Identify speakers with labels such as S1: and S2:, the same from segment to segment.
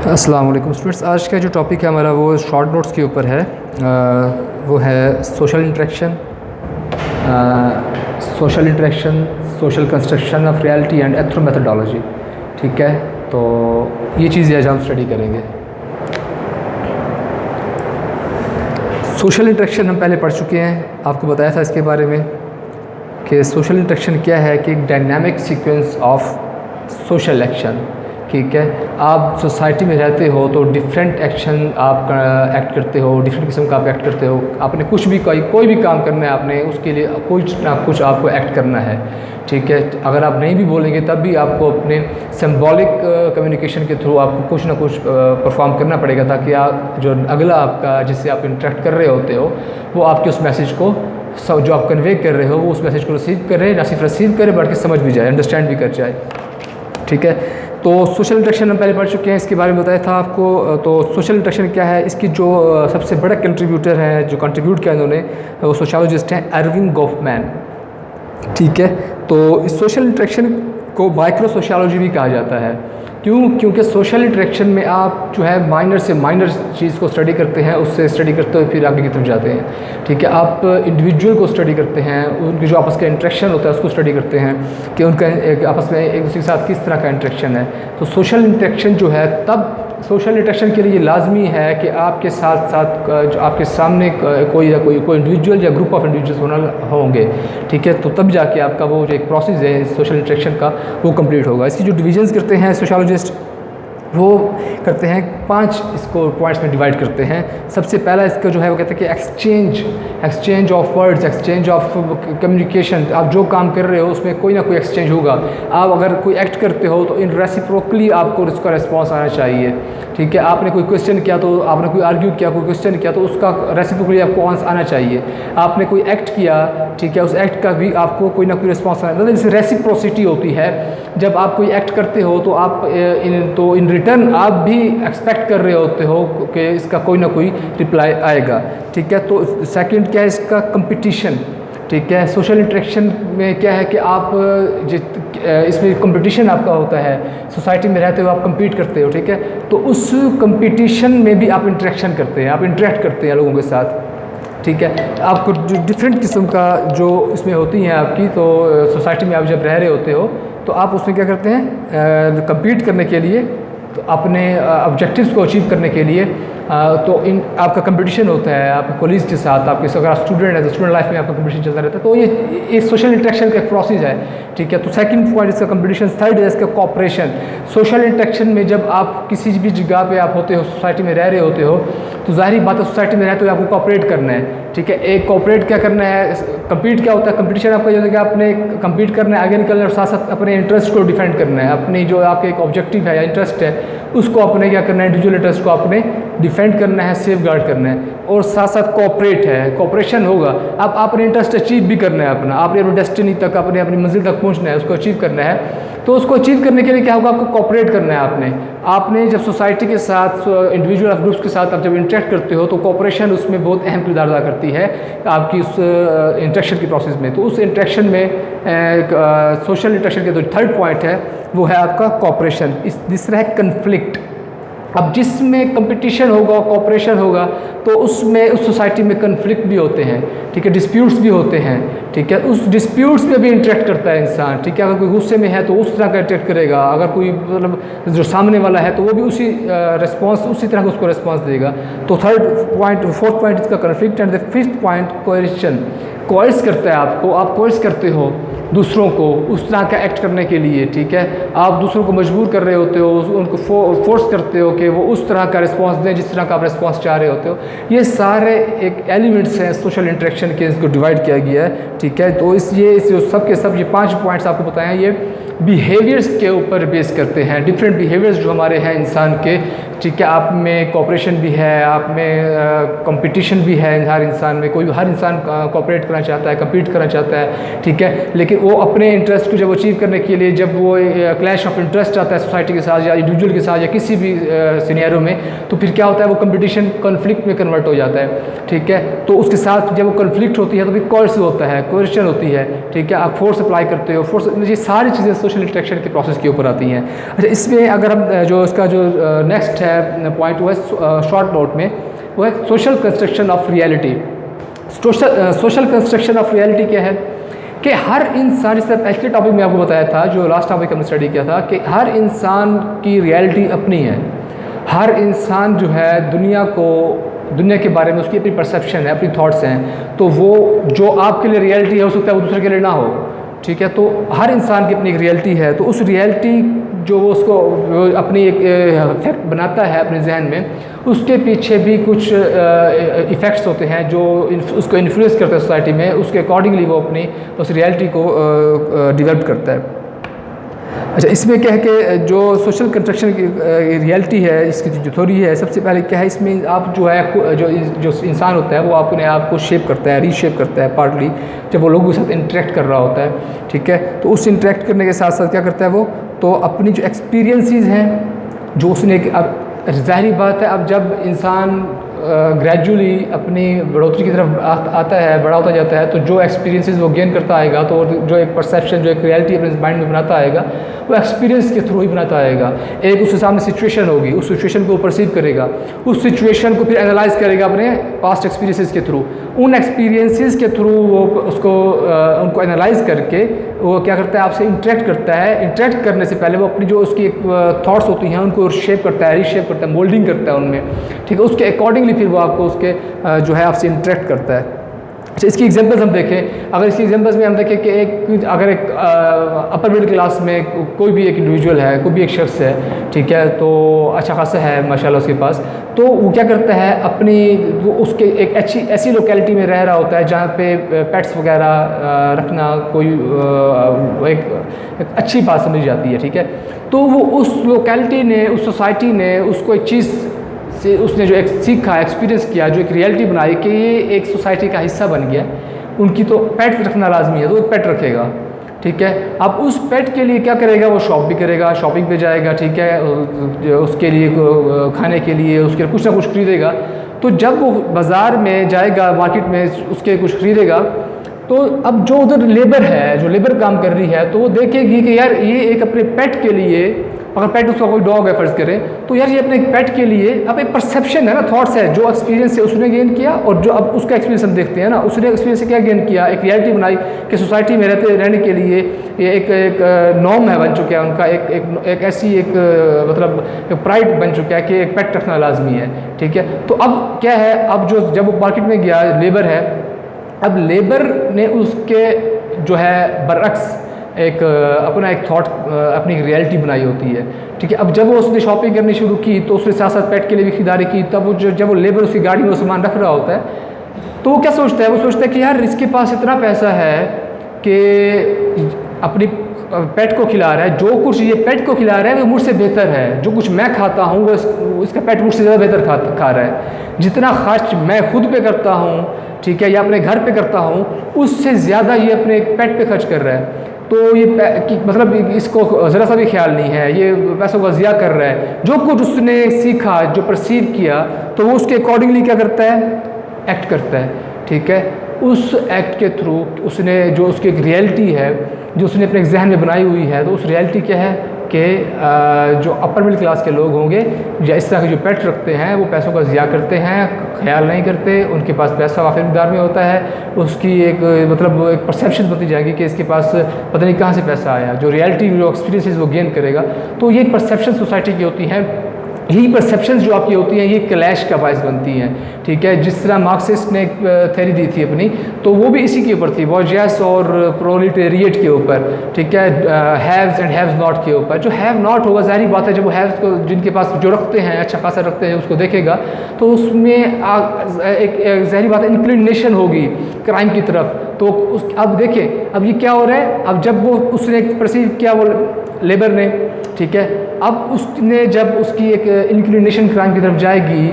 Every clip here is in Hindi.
S1: अस्सलाम वालेकुम स्टूडेंट्स। आज का जो टॉपिक है हमारा वो शॉर्ट नोट्स के ऊपर है। वो है social interaction, social construction of reality and ethnomethodology. ठीक है, तो ये चीज़ें आज हम स्टडी करेंगे। सोशल इंटरेक्शन हम पहले पढ़ चुके हैं, आपको बताया था इसके बारे में कि सोशल इंटरेक्शन क्या है कि एक dynamic sequence of social action. ठीक है, आप सोसाइटी में रहते हो तो डिफरेंट एक्शन आप एक्ट करते हो, डिफरेंट किस्म का आप एक्ट करते हो। आपने कुछ भी कोई भी काम करना है, आपने उसके लिए कुछ ना कुछ आपको एक्ट करना है। ठीक है, अगर आप नहीं भी बोलेंगे तब भी आपको अपने सिंबॉलिक कम्युनिकेशन के थ्रू आपको कुछ ना कुछ परफॉर्म करना पड़ेगा, ताकि आप जो अगला आपका जिससे आप इंटरेक्ट कर रहे होते हो वो आपके उस मैसेज को जो आप कन्वे कर रहे हो वो उस मैसेज को रिसीव करे, ना सिर्फ रिसीव करे बल्कि समझ भी जाए, अंडरस्टैंड भी कर जाए। ठीक है, तो सोशल इंटरेक्शन हम पहले पढ़ चुके हैं, इसके बारे में बताया था आपको। तो सोशल इंटरेक्शन क्या है, इसकी जो सबसे बड़ा कंट्रीब्यूटर है, जो कंट्रीब्यूट किया इन्होंने, वो सोशियोलॉजिस्ट हैं एर्विन गॉफमैन। ठीक है, तो इस सोशल इंटरेक्शन को माइक्रो सोशियोलॉजी भी कहा जाता है। क्योंकि सोशल इंटरेक्शन में आप जो है माइनर से माइनर चीज़ को स्टडी करते हैं, उससे स्टडी करते हुए फिर आगे की तरफ जाते हैं। ठीक है, आप इंडिविजुअल को स्टडी करते हैं, उनके जो आपस का इंटरेक्शन होता है उसको स्टडी करते हैं कि उनका आपस में एक दूसरे के साथ किस तरह का इंटरेक्शन है। तो सोशल इंटरेक्शन जो है, तब सोशल इंटरेक्शन के लिए लाजमी है कि आपके साथ साथ जो आपके सामने कोई इंडिविजुअल या ग्रुप ऑफ इंडिविजुअल्स होना होंगे। ठीक है, तो तब जाके आपका वो जो एक प्रोसेस है सोशल इंटरेक्शन का वो कंप्लीट होगा। इसकी जो डिविजन्स करते हैं सोशियोलॉजिस्ट, वो करते हैं 5 इसको पॉइंट्स में डिवाइड करते हैं। सबसे पहला इसका जो है वो कहते हैं कि exchange of words, exchange of communication. आप जो काम कर रहे हो उसमें कोई ना कोई एक्सचेंज होगा। आप अगर कोई एक्ट करते हो तो इन रेसिप्रोकली आपको उसका रिस्पॉन्स आना चाहिए। ठीक है, आपने कोई क्वेश्चन किया तो आपने कोई आर्ग्यू किया, कोई क्वेश्चन किया तो उसका रेसिप्रोकली आपको आंसर आना चाहिए। आपने कोई एक्ट किया, ठीक है, उस एक्ट का भी आपको कोई ना कोई रिस्पॉन्स आना, मतलब जैसे रेसिप्रोसिटी होती है। जब आप कोई एक्ट करते हो तो आप इन रिटर्न आप भी एक्सपेक्ट कर रहे होते हो कि इसका कोई ना कोई रिप्लाई आएगा। ठीक है, तो सेकंड क्या है इसका, कंपटीशन। ठीक है, सोशल इंटरेक्शन में क्या है कि आप इसमें कंपटीशन आपका होता है, सोसाइटी में रहते हो आप compete करते हो। ठीक है, तो उस कंपटीशन में भी आप इंटरेक्शन करते हैं, आप इंटरेक्ट करते हैं लोगों के साथ। ठीक है, आपको जो डिफरेंट किस्म का जो इसमें होती हैं आपकी, तो सोसाइटी में आप जब रह रहे होते हो तो आप उसमें क्या करते हैं, compete करने के लिए, तो अपने ऑब्जेक्टिव्स को अचीव करने के लिए तो आपका कंपटीशन होता है आपके कोलीग्स के साथ। आपके अगर आप स्टूडेंट है तो स्टूडेंट लाइफ में आपका कंपटीशन चलता रहता है। तो ये सोशल इंटरेक्शन का एक प्रोसेस है। ठीक है, तो सेकंड पॉइंट इसका कंपटीशन। थर्ड है इसका कोऑपरेशन। सोशल इंटरेक्शन में जब आप किसी भी जगह पे आप होते हो, सोसाइटी में रह रहे होते हो, तो ज़ाहिर बात है सोसाइटी में रहते हो आपको कोऑपरेट करना है। ठीक है, एक कोऑपरेट क्या करना है, कम्पीट क्या होता है, कंपटीशन आपका जो है कि आपने कम्पीट करना है, आगे निकलना है और साथ साथ अपने इंटरेस्ट को डिफेंड करना है। अपनी जो आपके एक ऑब्जेक्टिव है या इंटरेस्ट है उसको अपने क्या करना है, इंडिविजुअल इंटरेस्ट को आपने डिफेंड करना है, सेफ गार्ड करना है, और साथ साथ कोऑपरेट है, कोऑपरेशन होगा। अब आपने इंटरेस्ट अचीव भी करना है अपना, आपने अपनी डेस्टिनी तक, अपनी मंजिल तक पहुंचना है, उसको अचीव करना है। तो उसको अचीव करने के लिए क्या होगा, आपको कोऑपरेट करना है। आपने जब सोसाइटी के साथ, इंडिविजुअल ऑफ ग्रुप्स के साथ आप जब इंटरेक्ट करते हो तो कोऑपरेशन उसमें बहुत अहम किरदार अदा करती है आपकी उस इंटरेक्शन की प्रोसेस में। तो उस इंटरेक्शन में सोशल इंटरेक्शन के जो थर्ड पॉइंट है वो है आपका कोऑपरेशन। तीसरा है कन्फ्लिक्ट। अब जिसमें कंपटीशन होगा, कोऑपरेशन होगा, तो उसमें उस सोसाइटी में कन्फ्लिक्ट भी होते हैं। ठीक है, डिस्प्यूट्स भी होते हैं। ठीक है, उस डिस्प्यूट्स में भी इंटरेक्ट करता है इंसान। ठीक है, अगर कोई गुस्से में है तो उस तरह का इंटरेक्ट करेगा, अगर कोई मतलब जो सामने वाला है तो वो भी उसी तरह का उसको रिस्पॉन्स देगा। तो फोर्थ पॉइंट इसका conflict. And the fifth point coercion. Coerce करता है आपको, आप कोर्स करते हो दूसरों को उस तरह का एक्ट करने के लिए। ठीक है, आप दूसरों को मजबूर कर रहे होते हो, उनको फोर्स करते हो कि वो उस तरह का रिस्पांस दें जिस तरह का आप रिस्पांस चाह रहे होते हो। ये सारे एक एलिमेंट्स हैं सोशल इंटरेक्शन के, इसको डिवाइड किया गया है। ठीक है, तो इस सब के सब ये 5 पॉइंट्स आपको बताए हैं, ये बिहेवियर्स के ऊपर बेस करते हैं। डिफरेंट बिहेवियर्स जो हमारे हैं इंसान के। ठीक है, आप में कोऑपरेशन भी है, आप में कंपटीशन भी है। हर इंसान में हर इंसान कोऑपरेट करना चाहता है, कम्पीट करना चाहता है। ठीक है, लेकिन वो अपने इंटरेस्ट को जब अचीव करने के लिए जब वो क्लैश ऑफ इंटरेस्ट आता है सोसाइटी के साथ या इंडिविजुअल के साथ या किसी भी सिनेरियो में, तो फिर क्या होता है, वो कंपटीशन कॉन्फ्लिक्ट में कन्वर्ट हो जाता है। ठीक है, तो उसके साथ जब वो कॉन्फ्लिक्ट होती है तो फिर कोर्स होता है, कोएर्शन होती है। ठीक है, आप फोर्स अप्लाई करते हो, फोर्स, ये सारी चीज़ें सोशल इंटरेक्शन के प्रोसेस के ऊपर आती हैं। अच्छा, इसमें अगर हम जो इसका जो नेक्स्ट है पॉइंट वो है शॉर्ट नोट में, वो है social construction of reality. Social construction of reality क्या है कि हर इंसान, जैसे पिछले टॉपिक में आपको बताया था, जो लास्ट टॉपिक हमने स्टडी किया था, कि हर इंसान की रियलिटी अपनी है। हर इंसान जो है दुनिया के बारे में उसकी अपनी परसेप्शन है, अपनी थॉट्स हैं। तो वो जो आपके लिए रियलिटी है हो सकता है वो दूसरे के लिए ना हो, ठीक है। तो हर इंसान की अपनी एक रियलिटी है। तो उस रियलिटी जो वो उसको अपनी एक फैक्ट बनाता है अपने जहन में, उसके पीछे भी कुछ इफ़ेक्ट्स होते हैं जो उसको इन्फ्लुएंस करते हैं सोसाइटी में। उसके अकॉर्डिंगली वो अपनी उस रियलिटी को डेवलप करता है। अच्छा, इसमें क्या है कि जो सोशल कंस्ट्रक्शन की रियलिटी है, इसकी जो थ्योरी है, सबसे पहले क्या है, इसमें आप जो है जो इंसान होता है वो अपने आप को शेप करता है, रीशेप करता है पार्टली, जब वो लोगों के साथ इंटरेक्ट कर रहा होता है, ठीक है। तो उस इंटरेक्ट करने के साथ साथ क्या करता है वो, तो अपनी जो एक्सपीरियंसेस हैं जो उसने, अब ज़ाहिरी बात है, अब जब इंसान ग्रेजुअली अपनी बढ़ोतरी की तरफ आता है, बड़ा होता जाता है, तो जो एक्सपीरियंसेस वो गेन करता आएगा, तो जो एक परसेप्शन, जो एक रियलिटी अपने माइंड में बनाता आएगा, वो एक्सपीरियंस के थ्रू ही बनाता आएगा। एक उसके सामने सिचुएशन होगी, उस सिचुएशन को परसीव करेगा, उस सिचुएशन को फिर एनालाइज करेगा अपने पास्ट एक्सपीरियंसेस के थ्रू। उन एक्सपीरियंसेस के थ्रू वो उनको एनालाइज करके वो क्या करता है, आपसे इंटरेक्ट करता है। इंटरेक्ट करने से पहले वो अपनी जो उसकी थॉट्स होती हैं उनको शेप करता है, रीशेप करता है, मोल्डिंग करता है उनमें, ठीक है। उसके अकॉर्डिंगली फिर वो आपको उसके जो है आपसे इंटरेक्ट करता है। अच्छा, इसकी एग्जांपल्स हम देखें, अगर इसकी एग्जांपल्स में हम देखें कि अगर एक अपर मिडिल क्लास में कोई भी एक इंडिविजुअल है, कोई भी एक शख्स है, ठीक है, तो अच्छा खासा है माशाल्लाह उसके पास, तो वो क्या करता है, वो उसके एक ऐसी लोकेलिटी में रह रहा होता है जहाँ पे पेट्स वगैरह रखना कोई एक अच्छी बात समझी जाती है, ठीक है। तो वो उस लोकेलिटी ने, उस सोसाइटी ने उसको एक चीज़ से उसने जो एक सीखा, एक्सपीरियंस किया, जो एक रियलिटी बनाई कि ये एक सोसाइटी का हिस्सा बन गया, उनकी तो पेट रखना लाजमी है, तो वो पेट रखेगा, ठीक है। अब उस पेट के लिए क्या करेगा, वो शॉप भी करेगा, शॉपिंग पे जाएगा, ठीक है, उसके लिए खाने के लिए उसके कुछ ना कुछ खरीदेगा। तो जब वो बाज़ार में जाएगा, मार्केट में उसके कुछ खरीदेगा, तो अब जो उधर लेबर है, जो लेबर काम कर रही है, तो वो देखेगी कि यार ये एक अपने पेट के लिए, अगर पेट उसका कोई डॉग है फ़र्ज़ करें, तो यार ये अपने पेट के लिए, अब एक परसेप्शन है ना, थॉट्स है, जो एक्सपीरियंस से उसने गेन किया, और जो अब उसका एक्सपीरियंस हम देखते हैं ना, उसने एक्सपीरियंस से क्या गेन किया, एक रियलिटी बनाई कि सोसाइटी में रहने के लिए ये एक नॉर्म है, बन चुका है उनका, एक ऐसी मतलब एक प्राइड बन चुका है कि एक पेट रखना लाजमी है, ठीक है। तो अब क्या है, अब जब वो मार्केट में गया, लेबर है, अब लेबर ने उसके जो है बरअक्स अपना एक थॉट, अपनी एक रियलिटी बनाई होती है, ठीक है। अब जब वो उसने शॉपिंग करनी शुरू की, तो उसने साथ साथ पेट के लिए भी खरीदारी की, तब वो जब वो लेबर उसकी गाड़ी में वो सामान रख रहा होता है, तो वो क्या सोचता है, वो सोचता है कि यार इसके पास इतना पैसा है कि अपनी पेट को खिला रहा है, जो कुछ ये पेट को खिला रहा है वो मुझसे बेहतर है, जो कुछ मैं खाता हूँ वो इसका पेट मुझसे ज़्यादा बेहतर खा रहा है, जितना खर्च मैं खुद पे करता हूँ, ठीक है, या अपने घर पे करता हूँ, उससे ज़्यादा ये अपने पेट पे खर्च कर रहा है। तो ये मतलब इसको ज़रा सा भी ख्याल नहीं है, ये पैसों का ज़िया कर रहा है। जो कुछ उसने सीखा, जो परसीव किया, तो वो उसके अकॉर्डिंगली क्या करता है, एक्ट करता है, ठीक है। उस एक्ट के थ्रू उसने जो उसकी एक रियलिटी है, जो उसने अपने जहन में बनाई हुई है, तो उस रियलिटी क्या है कि जो अपर मिडिल क्लास के लोग होंगे या इस तरह के जो पेट रखते हैं, वो पैसों का ज़िया करते हैं, ख्याल नहीं करते, उनके पास पैसा वाफिर मिक़दार में होता है, उसकी एक मतलब एक परसेप्शन बनती जाएगी कि इसके पास पता नहीं कहाँ से पैसा आया। जो रियलिटी, जो एक्सपीरियंसेस वो गेन करेगा, तो ये परसेप्शन सोसाइटी की होती है। यही परसेप्शंस जो आपकी होती हैं, ये क्लैश का बायस बनती हैं, ठीक है। जिस तरह मार्क्सिस्ट ने एक थ्योरी दी थी अपनी, तो वो भी इसी के ऊपर थी, बॉर्जियस और प्रोलेटेरिएट के ऊपर, ठीक है, हैव्स एंड हैव्स नॉट के ऊपर। जो हैव नॉट होगा, ज़ाहिर बात है, जब वो हैव्स को, जिनके पास जो रखते हैं, अच्छा खासा रखते हैं, उसको देखेगा, तो उसमें एक ज़ाहिर बात है इंक्लिनेशन होगी क्राइम की तरफ। तो अब देखें, अब ये क्या हो रहा है, अब जब वो उसने परसीव किया, वो लेबर ने, ठीक है, अब उसने जब उसकी एक इंक्लिनेशन क्राइम की तरफ जाएगी,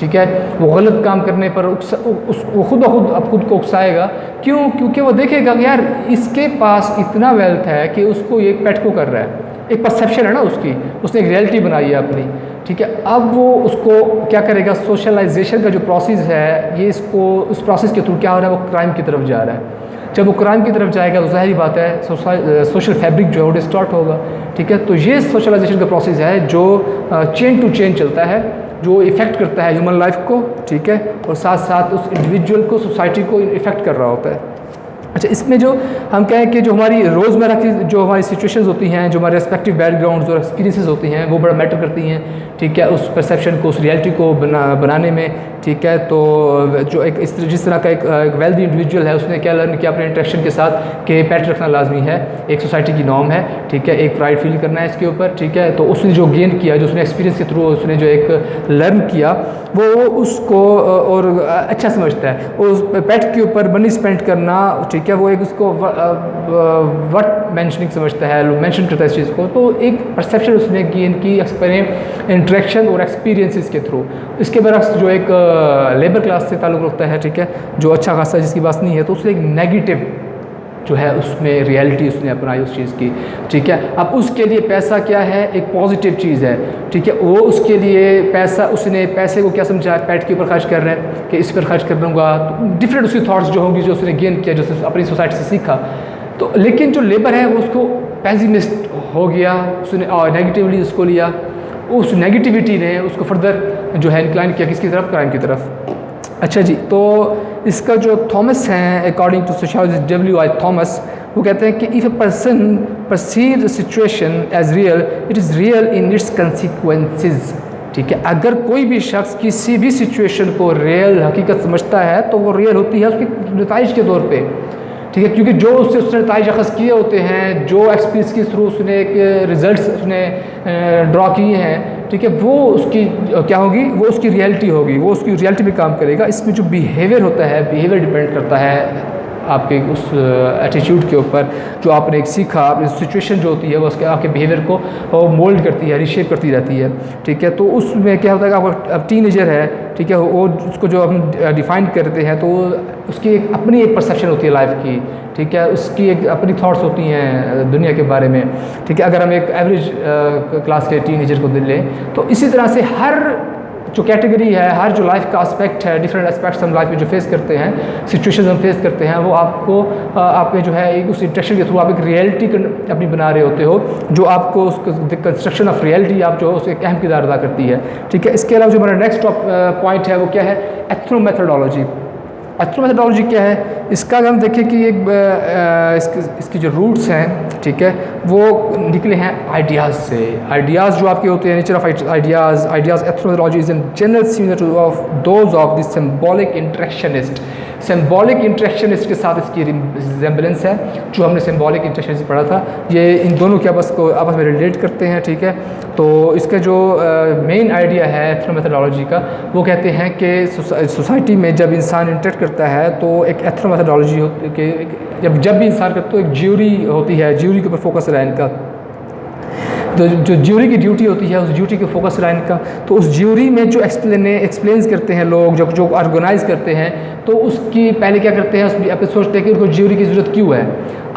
S1: ठीक है, वो गलत काम करने पर वो खुद ब खुद अब खुद को उकसाएगा। क्यों? क्योंकि वो देखेगा कि यार इसके पास इतना वेल्थ है कि उसको ये पेट को कर रहा है, एक परसेप्शन है ना उसकी, उसने एक रियलिटी बनाई है अपनी, ठीक है। अब वो उसको क्या करेगा, सोशलाइजेशन का जो प्रोसेस है, ये इसको उस प्रोसेस के थ्रू क्या हो रहा है, वो क्राइम की तरफ जा रहा है। जब वो क्राइम की तरफ जाएगा तो ज़ाहिर बात है सोशल फैब्रिक जो है वो डिस्टॉर्ट होगा, ठीक है। तो ये सोशलाइजेशन का प्रोसेस है जो चेन टू चेन चलता है, जो इफ़ेक्ट करता है ह्यूमन लाइफ को, ठीक है, और साथ साथ उस इंडिविजुअल को, सोसाइटी को इफ़ेक्ट कर रहा होता है। अच्छा, इसमें जो हम कहें कि जो हमारी रोज़मर्रा की जो हमारी सिचुएशंस होती हैं, जो हमारे रेस्पेक्टिव बैकग्राउंड्स और एक्सपीरियंसेस होती हैं, वो बड़ा मैटर करती हैं, ठीक है, उस परसेप्शन को, उस रियलिटी को बनाने में, ठीक है। तो जो एक जिस तरह का एक वेल्दी इंडिविजुअल है, उसने क्या लर्न किया अपने इंटरेक्शन के साथ कि पेट रखना लाजमी है, एक सोसाइटी की नॉर्म है, ठीक है, एक प्राइड फील करना है इसके ऊपर, ठीक है। तो उसने जो गेन किया, जो उसने एक्सपीरियंस के थ्रू उसने जो एक लर्न किया, वो उसको और अच्छा समझता है। उस पेट के ऊपर मनी स्पेंड करना, ठीक है, वो एक उसको वर्थ मेंशनिंग समझता है, मेंशन करता है इस चीज़ को। तो एक परसेप्शन उसने गेन की इंटरेक्शन और एक्सपीरियंसेस के थ्रू। इसके बरक्स जो एक लेबर क्लास से ताल्लुक़ रखता है, ठीक है, जो अच्छा खासा जिसकी बात नहीं है, तो उसने एक नेगेटिव जो है उसमें रियलिटी उसने अपनाई उस चीज़ की, ठीक है। अब उसके लिए पैसा क्या है, एक पॉजिटिव चीज़ है, ठीक है। वो उसके लिए पैसा, उसने पैसे को क्या समझा, पेट के ऊपर खर्च कर रहे हैं कि इस पर खर्च कर दूँगा, तो डिफरेंट उसकी थॉट्स जो होंगी, जो उसने गेन किया, जो उसने अपनी सोसाइटी से सीखा। तो लेकिन जो लेबर है वो उसको पेसिमिस्ट हो गया, उसने नेगेटिवली उसको लिया, उस नेगेटिविटी ने उसको फर्दर जो है इंक्लाइन किया किसकी तरफ, क्राइम की तरफ। अच्छा जी, तो इसका जो थॉमस हैं, according to sociologist W.I. Thomas, वो कहते हैं कि if a person perceive the situation as real, it is real in its consequences, ठीक है। अगर कोई भी शख्स किसी भी सिचुएशन को रियल हकीकत समझता है तो वो रियल होती है उसके नताइज के तौर पे, ठीक है, क्योंकि जो उसने नताइज अखज़ किए होते हैं, जो एक्सपीरियंस के थ्रू उसने एक रिजल्ट्स उसने ड्रॉ किए हैं, ठीक है, वो उसकी क्या होगी, वो उसकी रियलिटी होगी, वो उसकी रियलिटी पे काम करेगा। इसमें जो बिहेवियर होता है, बिहेवियर डिपेंड करता है आपके उस एटीट्यूड के ऊपर, जो आपने एक सीखा, आपने सिचुएशन जो होती है वो उसके आपके बिहेवियर को मोल्ड करती है, रिशेप करती रहती है, ठीक है। तो उसमें क्या होता है कि आपका अब टीनेजर है, ठीक है, वो उसको जो हम डिफ़ाइन करते हैं, तो उसकी एक अपनी एक परसेप्शन होती है लाइफ की, ठीक है, उसकी एक अपनी थॉट्स होती हैं दुनिया के बारे में, ठीक है। अगर हम एक एवरेज क्लास के टीनेजर को लें, तो इसी तरह से हर जो कैटेगरी है, हर जो लाइफ का एस्पेक्ट है, डिफरेंट एस्पेक्ट्स हम लाइफ में जो फेस करते हैं, सिचुएशंस हम फेस करते हैं, वो आपको आपके जो है एक उस इंटरेक्शन के थ्रू आप एक रियलिटी अपनी बना रहे होते हो, जो आपको उसको कंस्ट्रक्शन ऑफ रियलिटी आप जो उसको एक अहम किरदार अदा करती है, ठीक है। इसके अलावा जो हमारा नेक्स्ट पॉइंट है वो क्या है, एथनो मेथोडोलॉजी। एथनो मेथोडोलॉजी क्या है, इसका अगर हम देखें कि एक इसकी जो रूट्स हैं, ठीक है, वो निकले हैं आइडियाज़ से। आइडियाज़ जो आपके होते हैं, nature of ideas, ethno methodology is in general similar of those of the symbolic interactionist. Symbolic interactionist के साथ इसकी रिजेम्बलेंस है, जो हमने सिंबॉलिक इंटरेक्शनिस्ट पढ़ा था, ये इन दोनों के आपस में रिलेट करते हैं, ठीक है। तो इसका जो मेन आइडिया है एथनो मेथोडोलॉजी का, वो कहते हैं कि सोसाइटी में जब इंसान इंटरेक्ट करता है तो एक एथनो मेथोडोलॉजी होती है, जब भी इंसान करता है तो एक ज्यूरी होती है, ज्यूरी के ऊपर फोकस रहा इनका। तो जो ज्यूरी की ड्यूटी होती है, उस ड्यूटी के फोकस रहा इनका। तो उस ज्यूरी में जो एक्सप्लेन्स करते हैं लोग, जो ऑर्गेनाइज करते हैं, तो उसकी पहले क्या करते हैं, उसमें सोचते हैं कि उनको ज्यूरी की ज़रूरत क्यों है,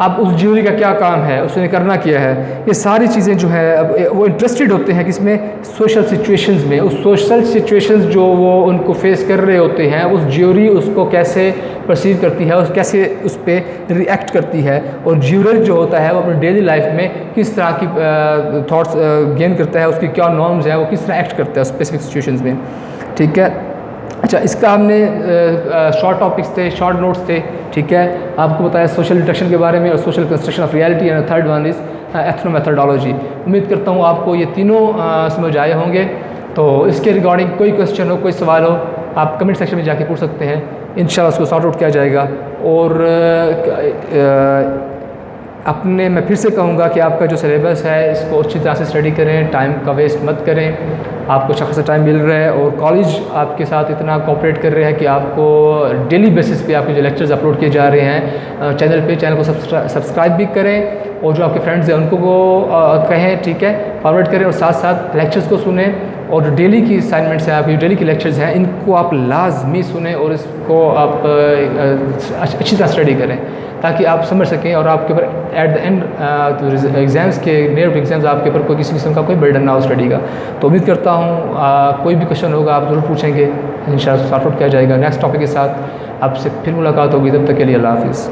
S1: अब उस ज्यूरी का क्या काम है, उसने करना क्या है, ये सारी चीज़ें जो है अब वो इंटरेस्टेड होते हैं किसमें, सोशल सिचुएशंस में। उस सोशल सिचुएशंस जो वो उनको फेस कर रहे होते हैं, उस ज्यूरी उसको कैसे परसीव करती है, कैसे उस पर रिएक्ट करती है, और ज्यूरर जो होता है वो अपनी डेली लाइफ में किस तरह की थॉट्स गेन करता है, उसकी क्या नॉर्म्स हैं, वो किस तरह एक्ट करता है स्पेसिफिक सिचुएशंस में, ठीक है। अच्छा, इसका हमने शॉर्ट टॉपिक्स थे, शॉर्ट नोट्स थे, ठीक है, आपको बताया सोशल इंटरेक्शन के बारे में और social construction of reality, and third one is ethno methodology. उम्मीद करता हूँ आपको ये तीनों समझ आए होंगे। तो इसके रिगार्डिंग कोई क्वेश्चन हो, कोई सवाल हो, आप कमेंट सेक्शन में जाके पूछ सकते हैं, इंशाल्लाह उसको सॉर्ट आउट किया जाएगा। और मैं फिर से कहूँगा कि आपका जो सिलेबस है इसको अच्छी तरह से स्टडी करें, टाइम का वेस्ट मत करें, आपको अच्छा खासा टाइम मिल रहा है और कॉलेज आपके साथ इतना कोऑपरेट कर रहे हैं कि आपको डेली बेसिस पे आपके जो लेक्चर्स अपलोड किए जा रहे हैं चैनल को सब्सक्राइब भी करें, और जो आपके फ्रेंड्स हैं उनको कहें, ठीक है, फॉरवर्ड करें, और साथ साथ लेक्चर्स को सुने, और डेली की असाइनमेंट्स हैं, आपकी डेली के लेक्चर्स हैं, इनको आप लाजमी सुने और इसको आप अच्छी तरह स्टडी करें ताकि आप समझ सकें और आपके ऊपर एट द एंड एग्ज़ाम्स के नियर एग्ज़ाम्स आपके ऊपर कोई किसी किस्म का कोई बर्डन ना हो स्टडी का। तो उम्मीद करता हूँ कोई भी क्वेश्चन होगा आप ज़रूर पूछेंगे, इंशाल्लाह सॉर्ट आउट किया जाएगा। नेक्स्ट टॉपिक के साथ आपसे फिर मुलाकात होगी, तब तक के लिए अल्लाह हाफ़िज़।